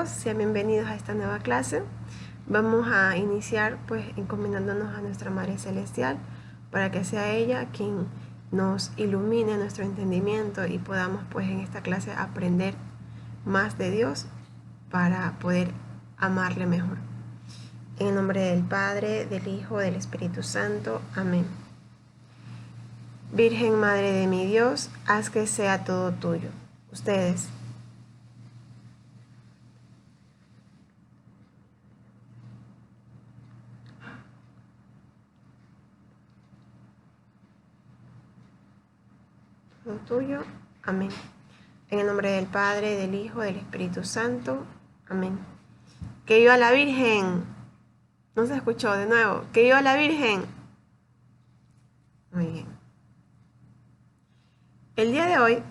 todos, sean bienvenidos a esta nueva clase. Vamos a iniciar pues encomendándonos a nuestra Madre Celestial para que sea ella quien nos ilumine nuestro entendimiento y podamos pues en esta clase aprender más de Dios para poder amarle mejor. En el nombre del Padre, del Hijo, del Espíritu Santo. Amén. Virgen Madre de mi Dios, haz que sea todo tuyo. Ustedes. Todo tuyo. Amén. En el nombre del Padre, del Hijo, del Espíritu Santo. Amén. ¡Que viva la Virgen! No se escuchó de nuevo. ¡Que viva la Virgen! Muy bien. El día de hoy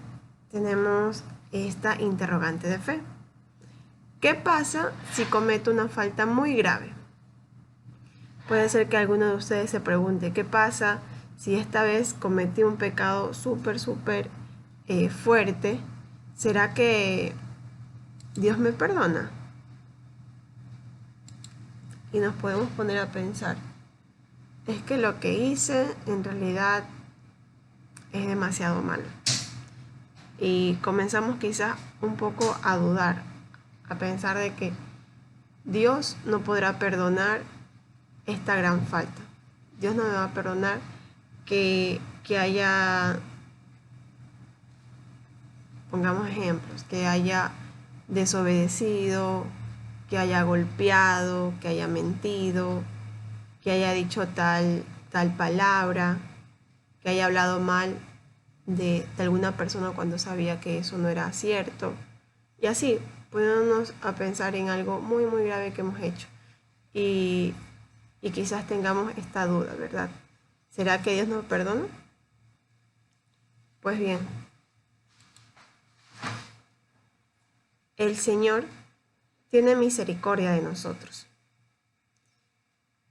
tenemos esta interrogante de fe. ¿Qué pasa si cometo una falta muy grave? Puede ser que alguno de ustedes se pregunte, ¿qué pasa si esta vez cometí un pecado súper fuerte? ¿Será que Dios me perdona? Y nos podemos poner a pensar, es que lo que hice en realidad es demasiado malo. Y comenzamos quizás un poco a dudar, a pensar de que Dios no podrá perdonar esta gran falta. Dios no me va a perdonar que haya, pongamos ejemplos, que haya desobedecido, que haya golpeado, que haya mentido, que haya dicho tal palabra, que haya hablado mal de alguna persona cuando sabía que eso no era cierto. Y así, poniéndonos a pensar en algo muy grave que hemos hecho. Y quizás tengamos esta duda, ¿verdad? ¿Será que Dios nos perdona? Pues bien, el Señor tiene misericordia de nosotros.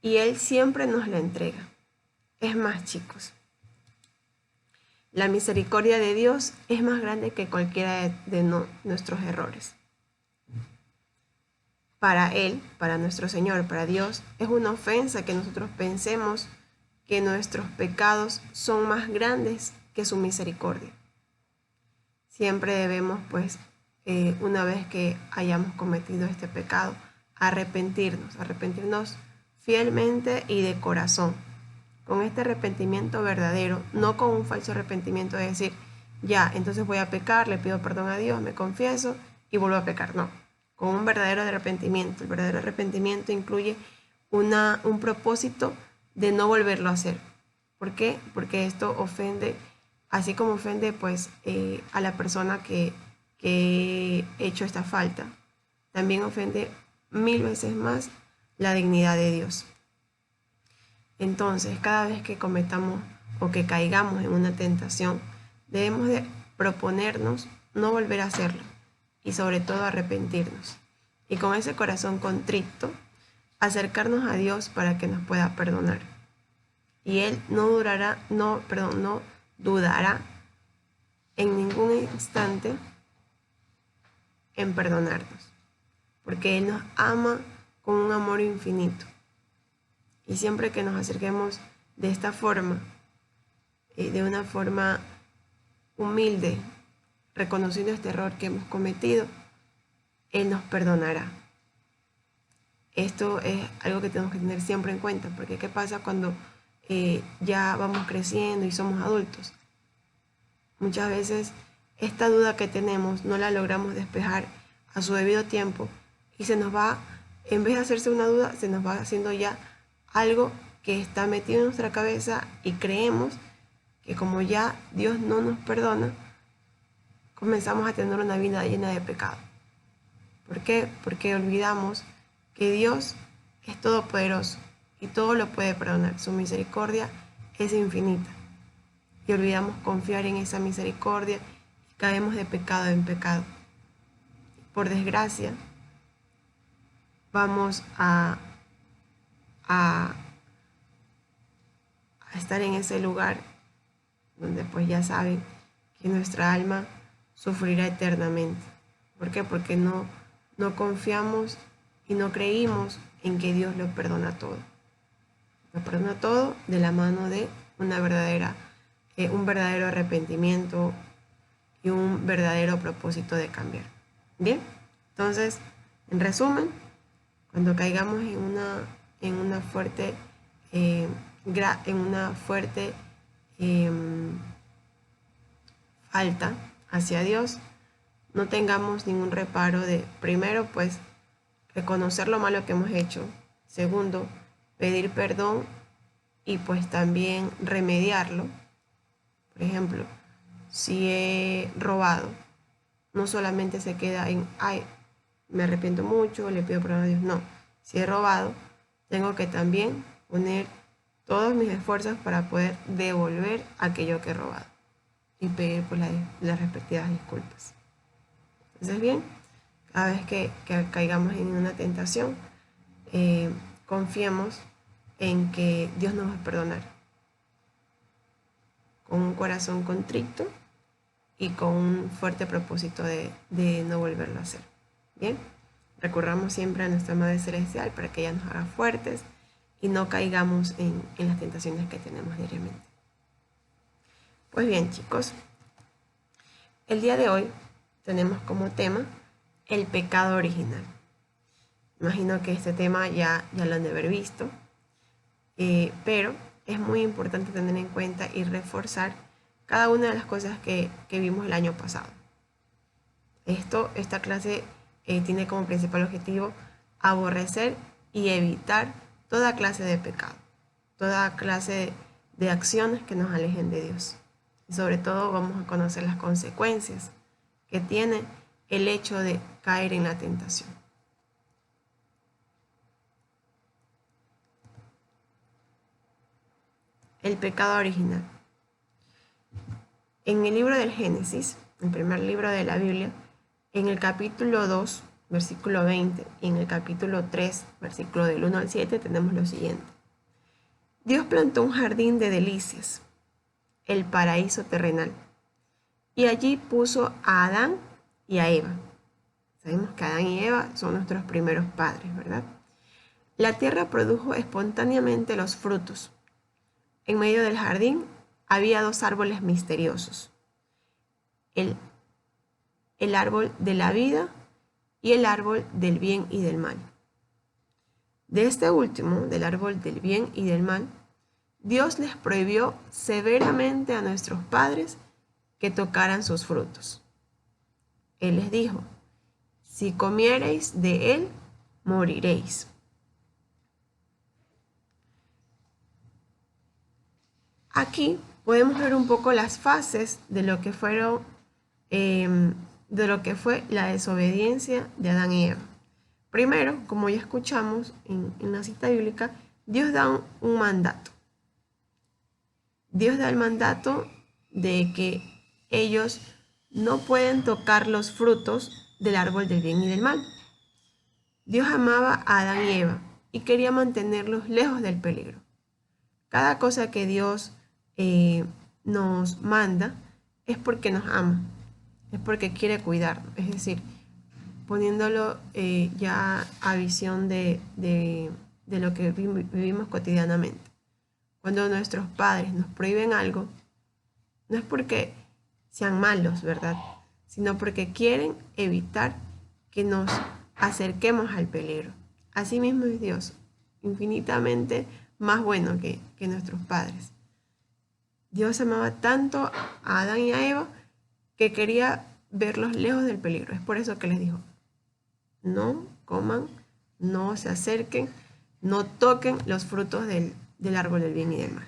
Y Él siempre nos la entrega. Es más, chicos, la misericordia de Dios es más grande que cualquiera de nuestros errores. Para Él, para nuestro Señor, para Dios, es una ofensa que nosotros pensemos que nuestros pecados son más grandes que su misericordia. Siempre debemos, pues, una vez que hayamos cometido este pecado, arrepentirnos fielmente y de corazón, con este arrepentimiento verdadero, no con un falso arrepentimiento de decir, ya, entonces voy a pecar, le pido perdón a Dios, me confieso y vuelvo a pecar. No, con un verdadero arrepentimiento. El verdadero arrepentimiento incluye un propósito de no volverlo a hacer. ¿Por qué? Porque esto ofende, así como ofende pues a la persona que ha hecho esta falta, también ofende 1000 veces más la dignidad de Dios. Entonces, cada vez que cometamos o que caigamos en una tentación, debemos de proponernos no volver a hacerlo y sobre todo arrepentirnos. Y con ese corazón contrito, acercarnos a Dios para que nos pueda perdonar. Y Él no dudará en ningún instante en perdonarnos, porque Él nos ama con un amor infinito. Y siempre que nos acerquemos de esta forma, de una forma humilde, reconociendo este error que hemos cometido, Él nos perdonará. Esto es algo que tenemos que tener siempre en cuenta, porque ¿qué pasa cuando ya vamos creciendo y somos adultos? Muchas veces esta duda que tenemos no la logramos despejar a su debido tiempo y se nos va, en vez de hacerse una duda, se nos va haciendo ya algo que está metido en nuestra cabeza y creemos que como ya Dios no nos perdona, comenzamos a tener una vida llena de pecado. ¿Por qué? Porque olvidamos que Dios es todopoderoso y todo lo puede perdonar. Su misericordia es infinita. Y olvidamos confiar en esa misericordia y caemos de pecado en pecado. Por desgracia, vamos a estar en ese lugar donde pues ya saben que nuestra alma sufrirá eternamente. ¿Por qué? Porque no no confiamos y no creímos en que Dios lo perdona todo. Lo perdona todo de la mano de un verdadero arrepentimiento y un verdadero propósito de cambiar. Bien, entonces, en resumen, cuando caigamos en una fuerte falta hacia Dios, no tengamos ningún reparo de, primero, pues, reconocer lo malo que hemos hecho. Segundo, pedir perdón y pues también remediarlo. Por ejemplo, si he robado, no solamente se queda en, ay, me arrepiento mucho, le pido perdón a Dios. No, si he robado, tengo que también poner todos mis esfuerzos para poder devolver aquello que he robado y pedir por las respectivas disculpas. Entonces, bien, cada vez que caigamos en una tentación, confiemos en que Dios nos va a perdonar con un corazón contrito y con un fuerte propósito de no volverlo a hacer. Bien, recurramos siempre a nuestra Madre Celestial para que ella nos haga fuertes y no caigamos en las tentaciones que tenemos diariamente. Pues bien, chicos, el día de hoy tenemos como tema el pecado original. Imagino que este tema ya lo han de haber visto, pero es muy importante tener en cuenta y reforzar cada una de las cosas que vimos el año pasado. Esta clase tiene como principal objetivo aborrecer y evitar toda clase de pecado, toda clase de acciones que nos alejen de Dios. Y sobre todo vamos a conocer las consecuencias que tiene el hecho de caer en la tentación. El pecado original. En el libro del Génesis, el primer libro de la Biblia, en el capítulo 2, versículo 20, y en el capítulo 3, versículo del 1 al 7, tenemos lo siguiente. Dios plantó un jardín de delicias, el paraíso terrenal, y allí puso a Adán y a Eva. Sabemos que Adán y Eva son nuestros primeros padres, ¿verdad? La tierra produjo espontáneamente los frutos. En medio del jardín había dos árboles misteriosos, el árbol de la vida y el árbol del bien y del mal. De este último, del árbol del bien y del mal, Dios les prohibió severamente a nuestros padres que tocaran sus frutos. Él les dijo, si comiereis de él, moriréis. Aquí podemos ver un poco las fases de lo que fue la desobediencia de Adán y Eva. Primero, como ya escuchamos en la cita bíblica, Dios da un mandato. Dios da el mandato de que ellos no pueden tocar los frutos del árbol del bien y del mal. Dios amaba a Adán y Eva y quería mantenerlos lejos del peligro. Cada cosa que Dios nos manda es porque nos ama, es porque quiere cuidarnos, es decir, poniéndolo ya a visión de lo que vivimos cotidianamente. Cuando nuestros padres nos prohíben algo, no es porque sean malos, ¿verdad? Sino porque quieren evitar que nos acerquemos al peligro. Asimismo es Dios, infinitamente más bueno que nuestros padres. Dios amaba tanto a Adán y a Eva que quería verlos lejos del peligro. Es por eso que les dijo, no coman, no se acerquen, no toquen los frutos del árbol del bien y del mal.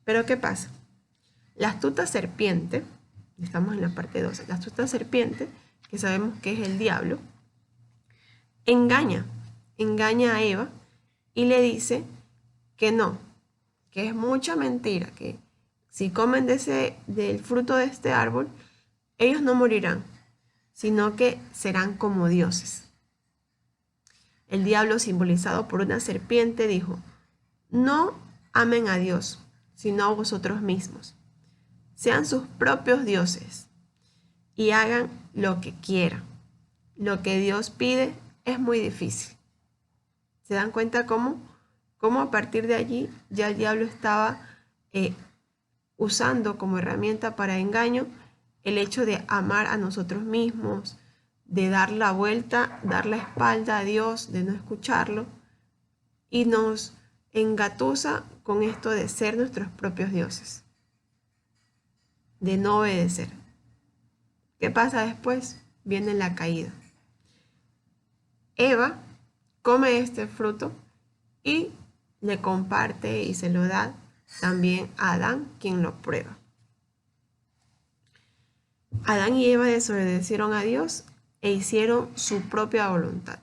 Pero ¿qué pasa? La astuta serpiente, estamos en la parte 12, la astuta serpiente, que sabemos que es el diablo, engaña a Eva y le dice que no, que es mucha mentira, que si comen del fruto de este árbol, ellos no morirán, sino que serán como dioses. El diablo, simbolizado por una serpiente, dijo, no amen a Dios, sino a vosotros mismos. Sean sus propios dioses y hagan lo que quieran. lo que Dios pide es muy difícil. ¿Se dan cuenta cómo a partir de allí ya el diablo estaba usando como herramienta para engaño el hecho de amar a nosotros mismos, de dar la vuelta, dar la espalda a Dios, de no escucharlo, y nos engatusa con esto de ser nuestros propios dioses, de no obedecer. ¿Qué pasa después? Viene la caída. Eva come este fruto y le comparte y se lo da también a Adán, quien lo prueba. Adán y Eva desobedecieron a Dios e hicieron su propia voluntad.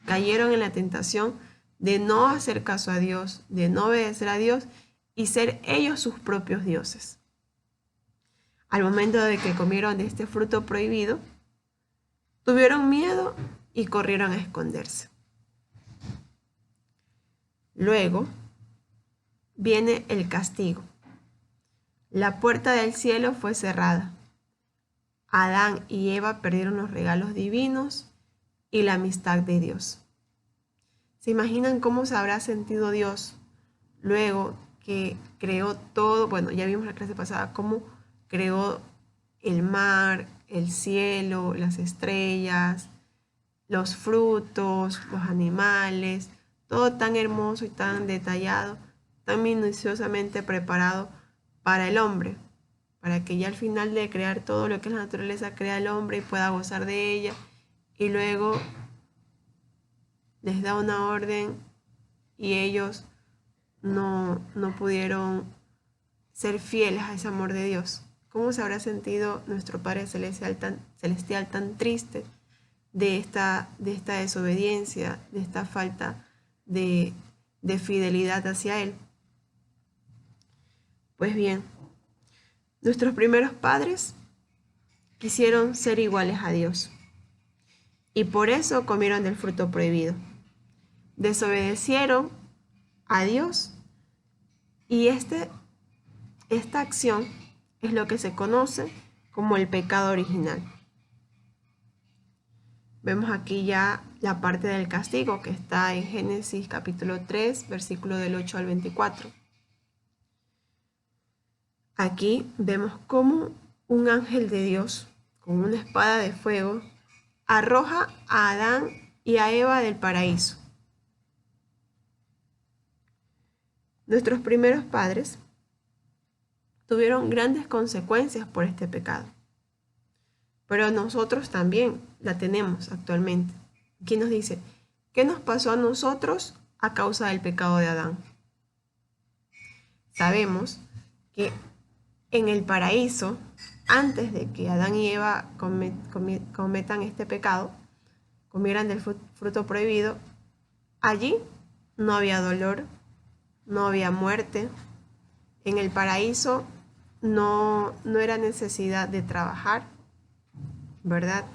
Cayeron en la tentación de no hacer caso a Dios, de no obedecer a Dios y ser ellos sus propios dioses. Al momento de que comieron de este fruto prohibido, tuvieron miedo y corrieron a esconderse. Luego viene el castigo. La puerta del cielo fue cerrada. Adán y Eva perdieron los regalos divinos y la amistad de Dios. ¿Se imaginan cómo se habrá sentido Dios luego que creó todo? Bueno, ya vimos la clase pasada cómo creó el mar, el cielo, las estrellas, los frutos, los animales, todo tan hermoso y tan detallado, tan minuciosamente preparado para el hombre, para que ya al final de crear todo lo que es la naturaleza, crea el hombre y pueda gozar de ella, y luego les da una orden y ellos no pudieron ser fieles a ese amor de Dios. ¿Cómo se habrá sentido nuestro Padre Celestial tan triste de esta desobediencia, de esta falta de fidelidad hacia Él? Pues bien, nuestros primeros padres quisieron ser iguales a Dios y por eso comieron del fruto prohibido. Desobedecieron a Dios y esta acción es lo que se conoce como el pecado original. Vemos aquí ya la parte del castigo que está en Génesis capítulo 3, versículo del 8 al 24. Aquí vemos cómo un ángel de Dios con una espada de fuego arroja a Adán y a Eva del paraíso. Nuestros primeros padres tuvieron grandes consecuencias por este pecado, pero nosotros también la tenemos actualmente. Aquí nos dice, ¿qué nos pasó a nosotros a causa del pecado de Adán? Sabemos que en el paraíso, antes de que Adán y Eva cometan este pecado, comieran del fruto prohibido, allí no había dolor, no había muerte. En el paraíso no era necesidad de trabajar, ¿verdad?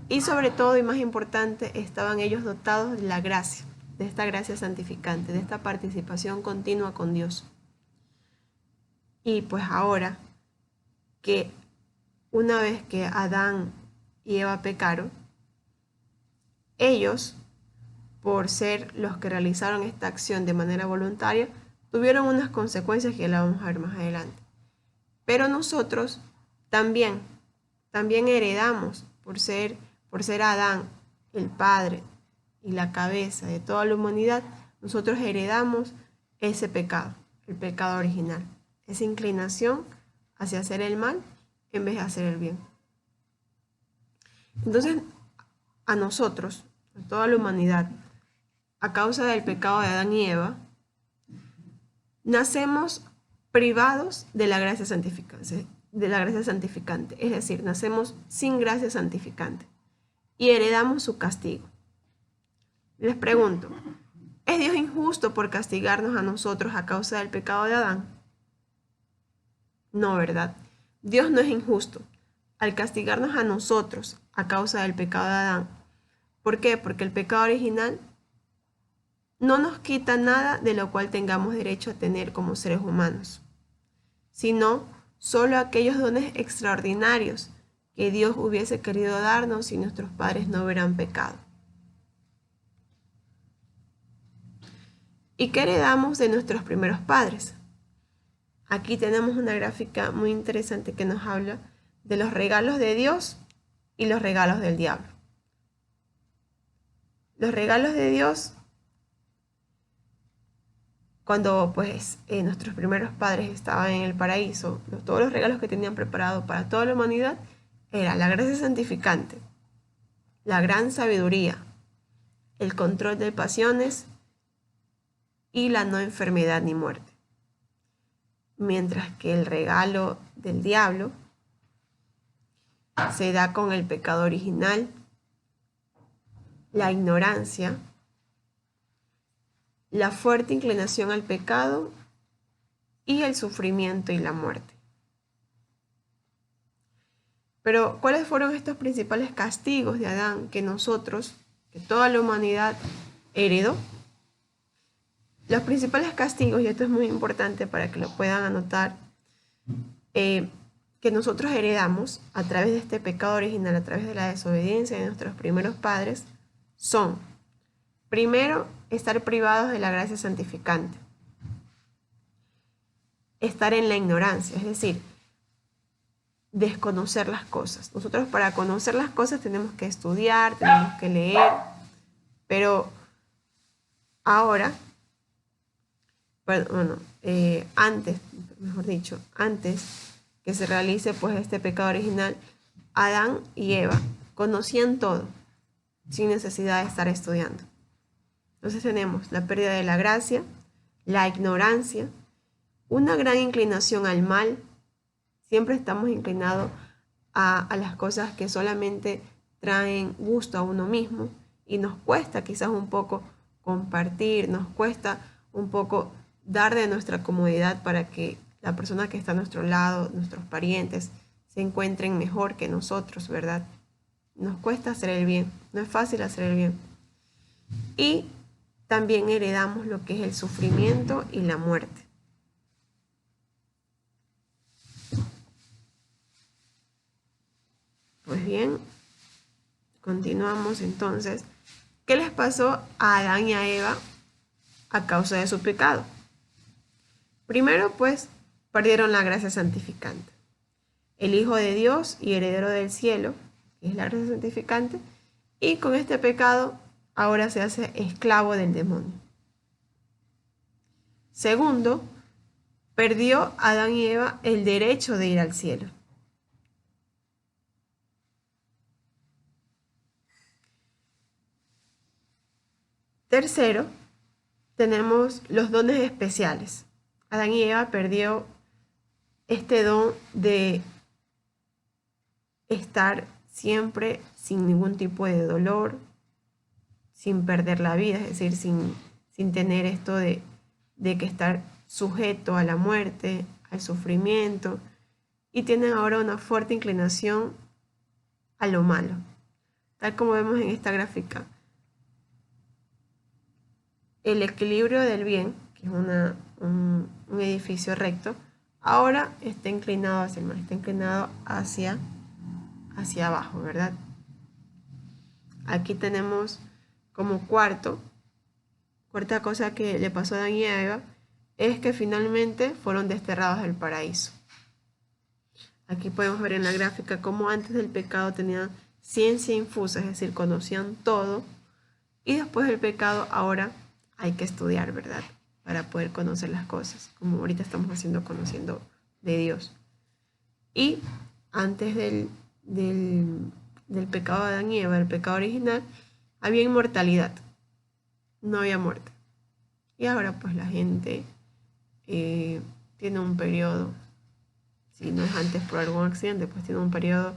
Y sobre todo, y más importante, estaban ellos dotados de la gracia, de esta gracia santificante, de esta participación continua con Dios. Y pues ahora que una vez que Adán y Eva pecaron, ellos, por ser los que realizaron esta acción de manera voluntaria, tuvieron unas consecuencias que la vamos a ver más adelante. Pero nosotros también heredamos, por ser Adán el padre y la cabeza de toda la humanidad, nosotros heredamos ese pecado, el pecado original, esa inclinación hacia hacer el mal en vez de hacer el bien. Entonces, a nosotros, a toda la humanidad, a causa del pecado de Adán y Eva, nacemos privados de la gracia santificante, es decir, nacemos sin gracia santificante y heredamos su castigo. Les pregunto, ¿es Dios injusto por castigarnos a nosotros a causa del pecado de Adán? No, ¿verdad? Dios no es injusto al castigarnos a nosotros a causa del pecado de Adán. ¿Por qué? Porque el pecado original no nos quita nada de lo cual tengamos derecho a tener como seres humanos, sino solo aquellos dones extraordinarios que Dios hubiese querido darnos si nuestros padres no hubieran pecado. ¿Y qué heredamos de nuestros primeros padres? Aquí tenemos una gráfica muy interesante que nos habla de los regalos de Dios y los regalos del diablo. Los regalos de Dios, cuando nuestros primeros padres estaban en el paraíso, todos los regalos que tenían preparado para toda la humanidad era la gracia santificante, la gran sabiduría, el control de pasiones y la no enfermedad ni muerte. Mientras que el regalo del diablo se da con el pecado original, la ignorancia, la fuerte inclinación al pecado y el sufrimiento y la muerte. Pero, ¿cuáles fueron estos principales castigos de Adán que toda la humanidad heredó? Los principales castigos, y esto es muy importante para que lo puedan anotar, que nosotros heredamos a través de este pecado original, a través de la desobediencia de nuestros primeros padres, son, primero, estar privados de la gracia santificante, estar en la ignorancia, es decir, desconocer las cosas. Nosotros para conocer las cosas tenemos que estudiar, tenemos que leer, pero ahora, antes que se realice este pecado original, Adán y Eva conocían todo sin necesidad de estar estudiando. Entonces tenemos la pérdida de la gracia, la ignorancia, una gran inclinación al mal. Siempre estamos inclinados a las cosas que solamente traen gusto a uno mismo y nos cuesta quizás un poco compartir, nos cuesta un poco dar de nuestra comodidad para que la persona que está a nuestro lado, nuestros parientes, se encuentren mejor que nosotros, ¿verdad? Nos cuesta hacer el bien, no es fácil hacer el bien. Y también heredamos lo que es el sufrimiento y la muerte. Pues bien, continuamos entonces. ¿Qué les pasó a Adán y a Eva a causa de su pecado? Primero, perdieron la gracia santificante. El Hijo de Dios y heredero del cielo, que es la gracia santificante, y con este pecado ahora se hace esclavo del demonio. Segundo, perdió Adán y Eva el derecho de ir al cielo. Tercero, tenemos los dones especiales. Adán y Eva perdió este don de estar siempre sin ningún tipo de dolor, sin perder la vida, es decir, sin tener esto de que estar sujeto a la muerte, al sufrimiento, y tienen ahora una fuerte inclinación a lo malo, tal como vemos en esta gráfica. El equilibrio del bien, que es un edificio recto, ahora está inclinado hacia el mal, está inclinado hacia abajo, ¿verdad? Aquí tenemos como cuarta cosa que le pasó a Adán y a Eva, es que finalmente fueron desterrados del paraíso. Aquí podemos ver en la gráfica cómo antes del pecado tenían ciencia infusa, es decir, conocían todo, y después del pecado ahora hay que estudiar, ¿verdad? Para poder conocer las cosas, como ahorita estamos haciendo, conociendo de Dios. Y antes del pecado de Adán y Eva, el pecado original, había inmortalidad, no había muerte. Y ahora la gente tiene un periodo, si no es antes por algún accidente, tiene un periodo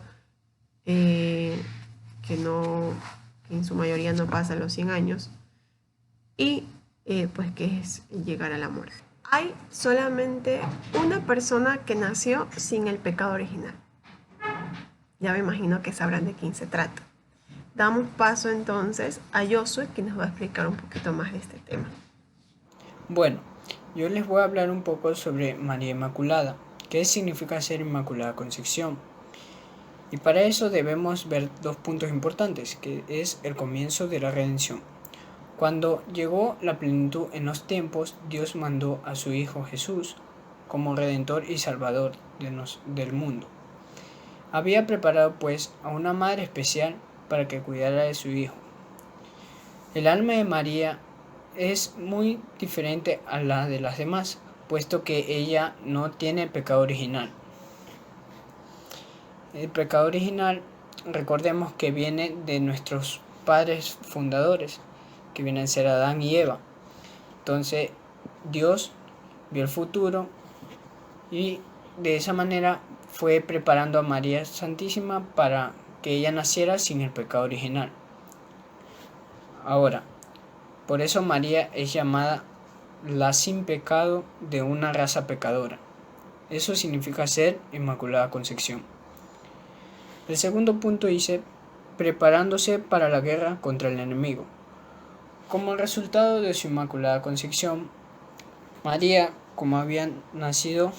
que en su mayoría no pasa los 100 años, y que es llegar a la muerte. Hay solamente una persona que nació sin el pecado original. Ya me imagino que sabrán de quién se trata. Damos paso entonces a Josué, que nos va a explicar un poquito más de este tema. Bueno, yo les voy a hablar un poco sobre María Inmaculada. ¿Qué significa ser Inmaculada Concepción? Y para eso debemos ver dos puntos importantes, que es el comienzo de la redención. Cuando llegó la plenitud en los tiempos, Dios mandó a su Hijo Jesús como Redentor y Salvador del mundo. Había preparado pues a una madre especial para que cuidara de su Hijo. El alma de María es muy diferente a la de las demás, puesto que ella no tiene pecado original. El pecado original, recordemos que viene de nuestros padres fundadores, que vienen a ser Adán y Eva. Entonces, Dios vio el futuro y de esa manera fue preparando a María Santísima para que ella naciera sin el pecado original. Ahora, por eso María es llamada la sin pecado de una raza pecadora. Eso significa ser Inmaculada Concepción. El segundo punto dice, preparándose para la guerra contra el enemigo. Como resultado de su Inmaculada Concepción, María, como había nacido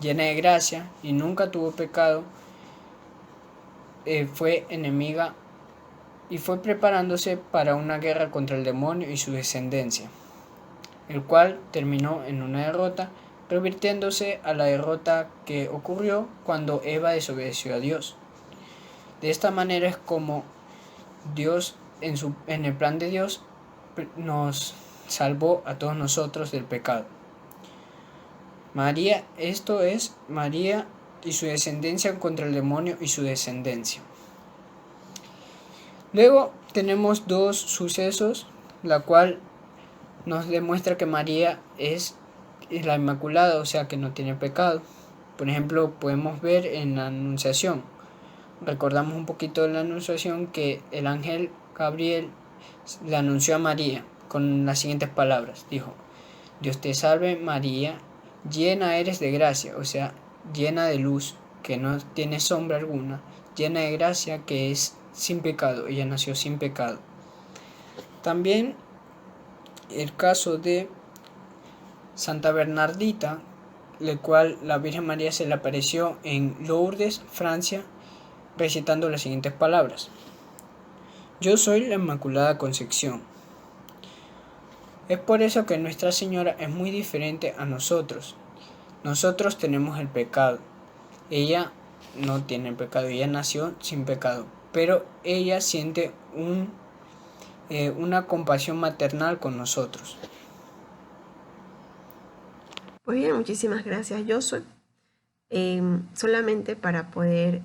llena de gracia y nunca tuvo pecado, fue enemiga y fue preparándose para una guerra contra el demonio y su descendencia, el cual terminó en una derrota, revirtiéndose a la derrota que ocurrió cuando Eva desobedeció a Dios. De esta manera es como Dios, en el plan de Dios, nos salvó a todos nosotros del pecado. María, esto es María y su descendencia contra el demonio y su descendencia. Luego tenemos dos sucesos, la cual nos demuestra que María es la Inmaculada, o sea que no tiene pecado. Por ejemplo, podemos ver en la Anunciación. Recordamos un poquito de la Anunciación que el ángel Gabriel le anunció a María con las siguientes palabras. Dijo, Dios te salve María, llena eres de gracia, o sea, llena de luz, que no tiene sombra alguna, llena de gracia, que es sin pecado, ella nació sin pecado. También el caso de Santa Bernardita, el cual la Virgen María se le apareció en Lourdes, Francia, recitando las siguientes palabras. Yo soy la Inmaculada Concepción. Es por eso que Nuestra Señora es muy diferente a nosotros. Nosotros tenemos el pecado. Ella no tiene el pecado, ella nació sin pecado. Pero ella siente una compasión maternal con nosotros. Pues bien, muchísimas gracias, Josué. Solamente para poder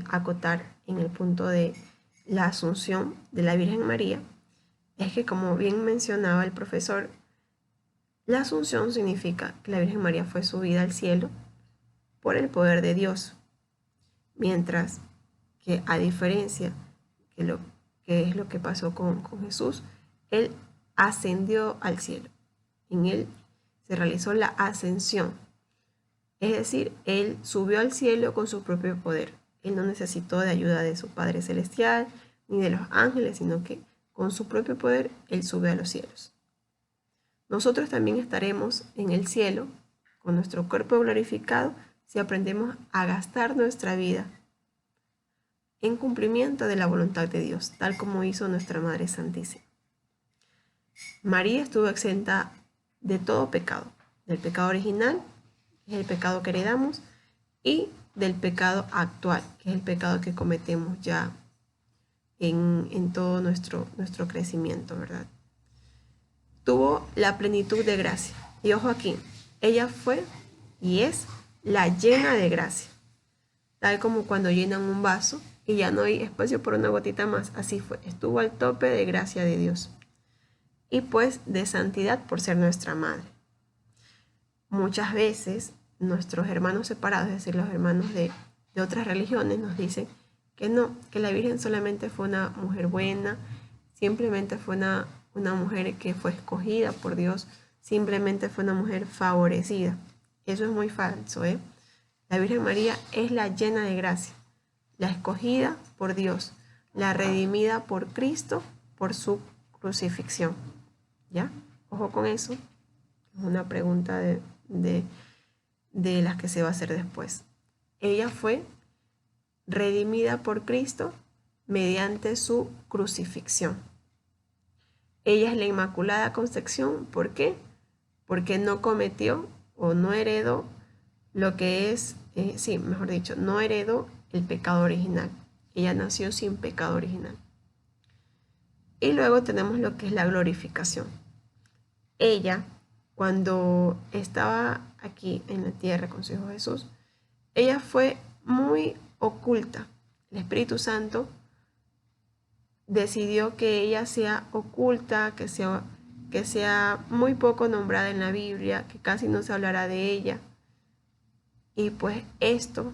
acotar en el punto de la asunción de la Virgen María, es que como bien mencionaba el profesor, la asunción significa que la Virgen María fue subida al cielo por el poder de Dios, mientras que a diferencia que es lo que pasó con Jesús, Él ascendió al cielo. En Él se realizó la ascensión. Es decir, Él subió al cielo con su propio poder. Él no necesitó de ayuda de su Padre Celestial ni de los ángeles, sino que con su propio poder Él sube a los cielos. Nosotros también estaremos en el cielo con nuestro cuerpo glorificado si aprendemos a gastar nuestra vida en cumplimiento de la voluntad de Dios, tal como hizo nuestra Madre Santísima. María estuvo exenta de todo pecado, del pecado original, que es el pecado que heredamos, y del pecado actual, que es el pecado que cometemos ya en todo nuestro crecimiento, ¿verdad? Tuvo la plenitud de gracia. Y ojo aquí, ella fue y es la llena de gracia. Tal como cuando llenan un vaso y ya no hay espacio por una gotita más, así fue. Estuvo al tope de gracia de Dios. Y pues de santidad por ser nuestra madre. Muchas veces nuestros hermanos separados, es decir, los hermanos de otras religiones, nos dicen que no, que la Virgen solamente fue una mujer buena, simplemente fue una mujer que fue escogida por Dios, simplemente fue una mujer favorecida. Eso es muy falso, ¿eh? La Virgen María es la llena de gracia, la escogida por Dios, la redimida por Cristo por su crucifixión. ¿Ya? Ojo con eso. Es una pregunta de las que se va a hacer después. Ella fue redimida por Cristo mediante su crucifixión. Ella es la Inmaculada Concepción. ¿Por qué? Porque no cometió o no heredó lo que es, mejor dicho, no heredó el pecado original. Ella nació sin pecado original. Y luego tenemos lo que es la glorificación. Ella, cuando estaba aquí en la tierra con su Hijo Jesús, ella fue muy oculta. El Espíritu Santo decidió que ella sea oculta, que sea muy poco nombrada en la Biblia, que casi no se hablará de ella. Y pues esto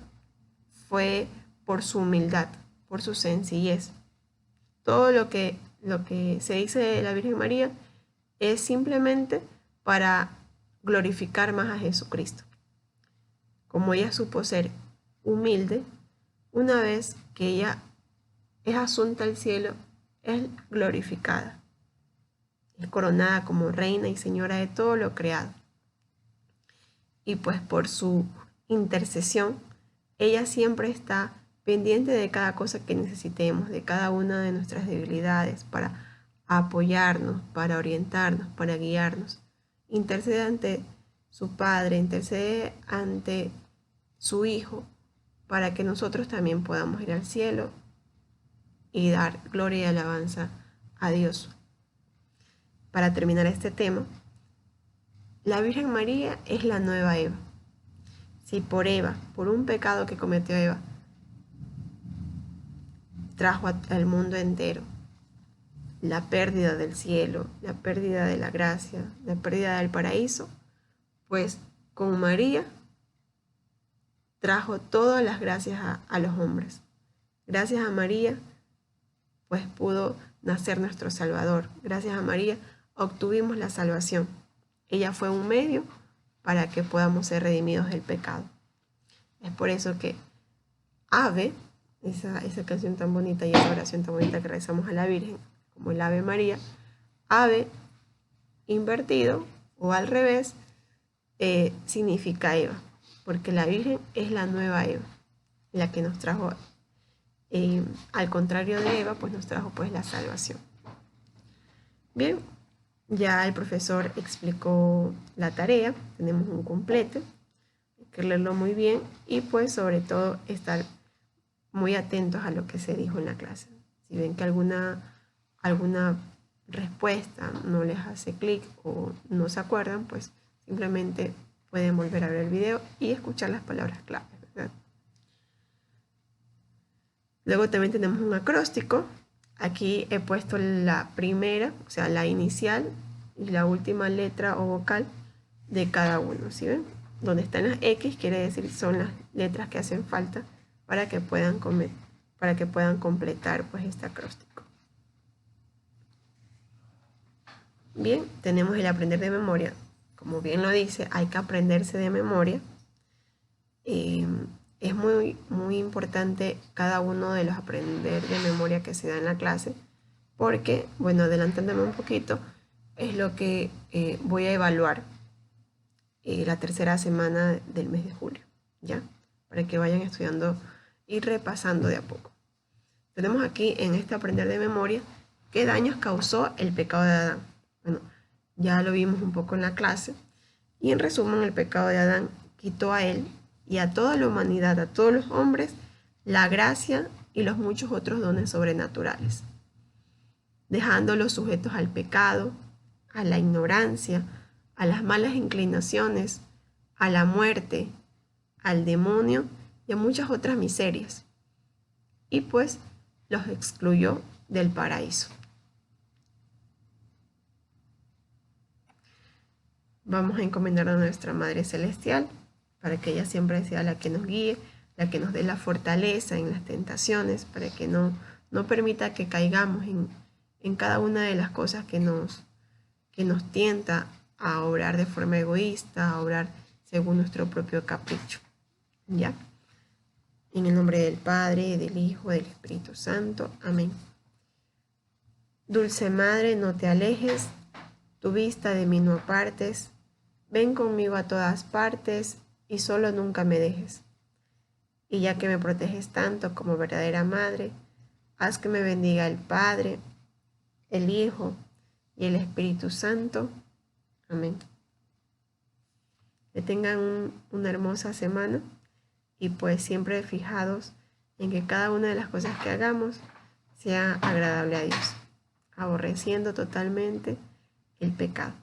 fue por su humildad, por su sencillez. Todo lo que se dice de la Virgen María es simplemente para glorificar más a Jesucristo. Como ella supo ser humilde, una vez que ella es asunta al cielo, es glorificada, es coronada como reina y señora de todo lo creado. Y pues por su intercesión, ella siempre está pendiente de cada cosa que necesitemos, de cada una de nuestras debilidades, para apoyarnos, para orientarnos, para guiarnos. Intercede ante su Padre, intercede ante su Hijo, para que nosotros también podamos ir al cielo y dar gloria y alabanza a Dios. Para terminar este tema, la Virgen María es la nueva Eva. Si por Eva, por un pecado que cometió Eva, trajo al mundo entero la pérdida del cielo, la pérdida de la gracia, la pérdida del paraíso, pues con María trajo todas las gracias a los hombres. Gracias a María, pues pudo nacer nuestro Salvador. Gracias a María obtuvimos la salvación. Ella fue un medio para que podamos ser redimidos del pecado. Es por eso que Ave, esa canción tan bonita y esa oración tan bonita que rezamos a la Virgen, como el Ave María, Ave invertido o al revés, significa Eva, porque la Virgen es la nueva Eva, la que nos trajo, al contrario de Eva, pues nos trajo pues la salvación. Bien, ya el profesor explicó la tarea, tenemos un completo, hay que leerlo muy bien y pues sobre todo estar muy atentos a lo que se dijo en la clase. Si ven que alguna respuesta no les hace clic o no se acuerdan, pues simplemente pueden volver a ver el video y escuchar las palabras clave, ¿verdad? Luego también tenemos un acróstico. Aquí he puesto la primera, o sea, la inicial y la última letra o vocal de cada uno, ¿sí ven? Donde están las X quiere decir son las letras que hacen falta para que puedan completar pues este acróstico. Bien, tenemos el aprender de memoria. Como bien lo dice, hay que aprenderse de memoria. Es muy, muy importante cada uno de los aprender de memoria que se da en la clase, porque, bueno, adelantándome un poquito, es lo que voy a evaluar la tercera semana del mes de julio, ¿ya? Para que vayan estudiando y repasando de a poco. Tenemos aquí en este aprender de memoria qué daños causó el pecado de Adán. Bueno, ya lo vimos un poco en la clase. Y en resumen, el pecado de Adán quitó a él y a toda la humanidad, a todos los hombres, la gracia y los muchos otros dones sobrenaturales, dejándolos sujetos al pecado, a la ignorancia, a las malas inclinaciones, a la muerte, al demonio y a muchas otras miserias. Y pues los excluyó del paraíso. Vamos a encomendar a nuestra Madre Celestial para que ella siempre sea la que nos guíe, la que nos dé la fortaleza en las tentaciones, para que no permita que caigamos en cada una de las cosas que nos tienta a obrar de forma egoísta, a obrar según nuestro propio capricho. ¿Ya? En el nombre del Padre, del Hijo, del Espíritu Santo. Amén. Dulce Madre, no te alejes, tu vista de mí no apartes, ven conmigo a todas partes y solo nunca me dejes. y ya que me proteges tanto como verdadera madre, haz que me bendiga el Padre, el Hijo y el Espíritu Santo. Amén. Que tengan una hermosa semana y pues siempre fijados en que cada una de las cosas que hagamos sea agradable a Dios, aborreciendo totalmente el pecado.